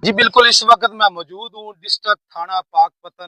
जी बिल्कुल, इस वक्त मैं मौजूद हूँ डिस्ट्रिक्ट थाना पाकपतन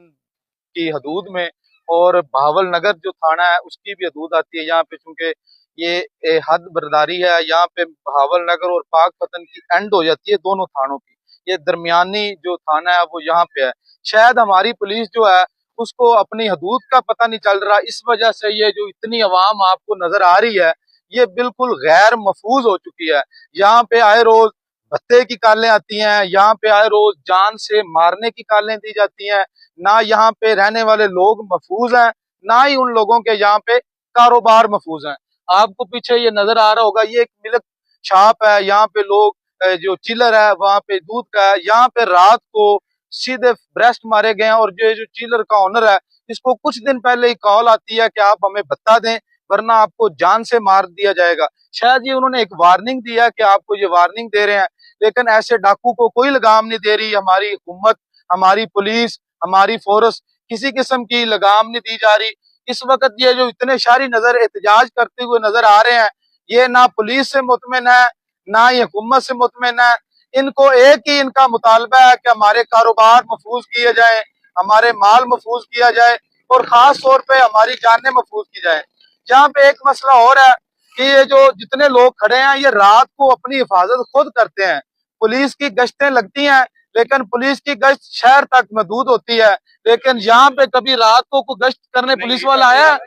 की हदूद में। और भावल नगर जो थाना है उसकी भी हदूद आती है यहाँ पे, चूंकि ये हद बरदारी है। यहाँ पे भावल नगर और पाकपतन की एंड हो जाती है दोनों थानों की। ये दरमियानी जो थाना है वो यहाँ पे है। शायद हमारी पुलिस जो है उसको अपनी हदूद का पता नहीं चल रहा, इस वजह से ये जो इतनी अवाम आपको नजर आ रही है ये बिल्कुल गैर महफूज हो चुकी है। यहाँ पे आए रोज भत्ते की कालें आती हैं, यहाँ पे आए रोज जान से मारने की कालें दी जाती हैं। ना यहाँ पे रहने वाले लोग महफूज हैं, ना ही उन लोगों के यहाँ पे कारोबार महफूज हैं। आपको पीछे ये नजर आ रहा होगा, ये एक मिल्क शॉप है। यहाँ पे लोग जो चिलर है वहां पे दूध का है। यहाँ पे रात को सीधे ब्रेस्ट मारे गए हैं, और जो चिलर का ओनर है इसको कुछ दिन पहले ही कॉल आती है कि आप हमें भत्ता दें वरना आपको जान से मार दिया जाएगा। शायद ये उन्होंने एक वार्निंग दिया कि आपको ये वार्निंग दे रहे हैं, लेकिन ऐसे डाकू को कोई लगाम नहीं दे रही हमारी हुकूमत, हमारी पुलिस, हमारी फोर्स, किसी किस्म की लगाम नहीं दी जा रही। इस वक्त ये जो इतने शारी नजर एहतजाज करते हुए नजर आ रहे हैं, ये ना पुलिस से मुतमिन है ना ही हुकूमत से मुतमिन है। इनको एक ही इनका मुतालबा है कि हमारे कारोबार महफूज किए जाए, हमारे माल महफूज किया जाए, और खास तौर पे हमारी जानें महफूज की जाए। यहाँ पे एक मसला और है कि ये जो जितने लोग खड़े हैं ये रात को अपनी हिफाजत खुद करते हैं। पुलिस की गश्तें लगती हैं, लेकिन पुलिस की गश्त शहर तक महदूद होती है। लेकिन यहाँ पे कभी रात को गश्त करने पुलिस वाला आया?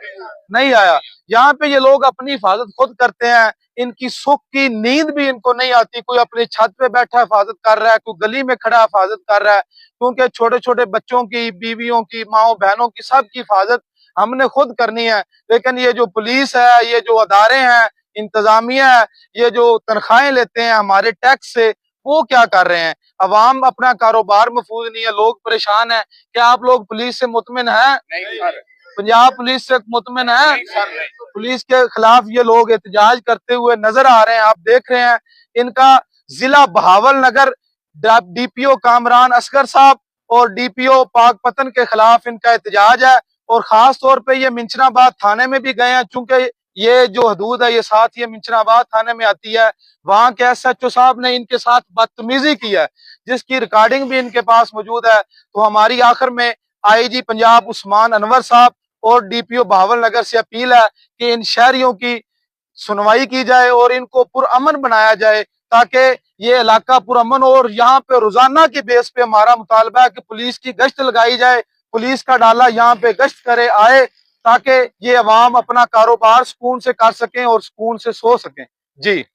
नहीं आया। यहाँ पे ये लोग अपनी हिफाजत खुद करते हैं। इनकी सुख की नींद भी इनको नहीं आती। कोई अपनी छत पे बैठा हिफाजत कर रहा है, कोई गली में खड़ा हिफाजत कर रहा है, क्योंकि छोटे छोटे बच्चों की, बीवियों की, माओ बहनों की, सबकी हिफाजत हमने खुद करनी है। लेकिन ये जो पुलिस है, ये जो अदारे हैं, इंतजामिया है, ये जो तनख्वाहें लेते हैं हमारे टैक्स से, वो क्या कर रहे हैं? अवाम अपना कारोबार महफूज नहीं है, लोग परेशान है। क्या आप लोग पुलिस से मुतमिन है? पंजाब पुलिस से मुतमिन है? पुलिस के खिलाफ ये लोग एहतजाज करते हुए नजर आ रहे हैं। आप देख रहे हैं इनका जिला बहावल नगर डीपीओ कामरान असगर साहब और डीपीओ पाकपतन के खिलाफ इनका एहतजाज है। और खास तौर पे ये मिंचनाबाद थाने में भी गए हैं, चूंकि ये जो हदूद है ये साथ ये मिंचनाबाद थाने में आती है। वहां के एसएचओ साहब ने इनके साथ बदतमीजी की है, जिसकी रिकॉर्डिंग भी इनके पास मौजूद है। तो हमारी आखिर में आईजी पंजाब उस्मान अनवर साहब और डीपीओ बहावल नगर से अपील है कि इन शहरियों की सुनवाई की जाए और इनको पुरअमन बनाया जाए, ताकि ये इलाका पुरअमन हो। और यहाँ पे रोजाना की बेस पे हमारा मुतालबा है कि पुलिस की गश्त लगाई जाए, पुलिस का डाला यहाँ पे गश्त करे आए, ताकि ये अवाम अपना कारोबार सुकून से कर सकें और सुकून से सो सकें। जी।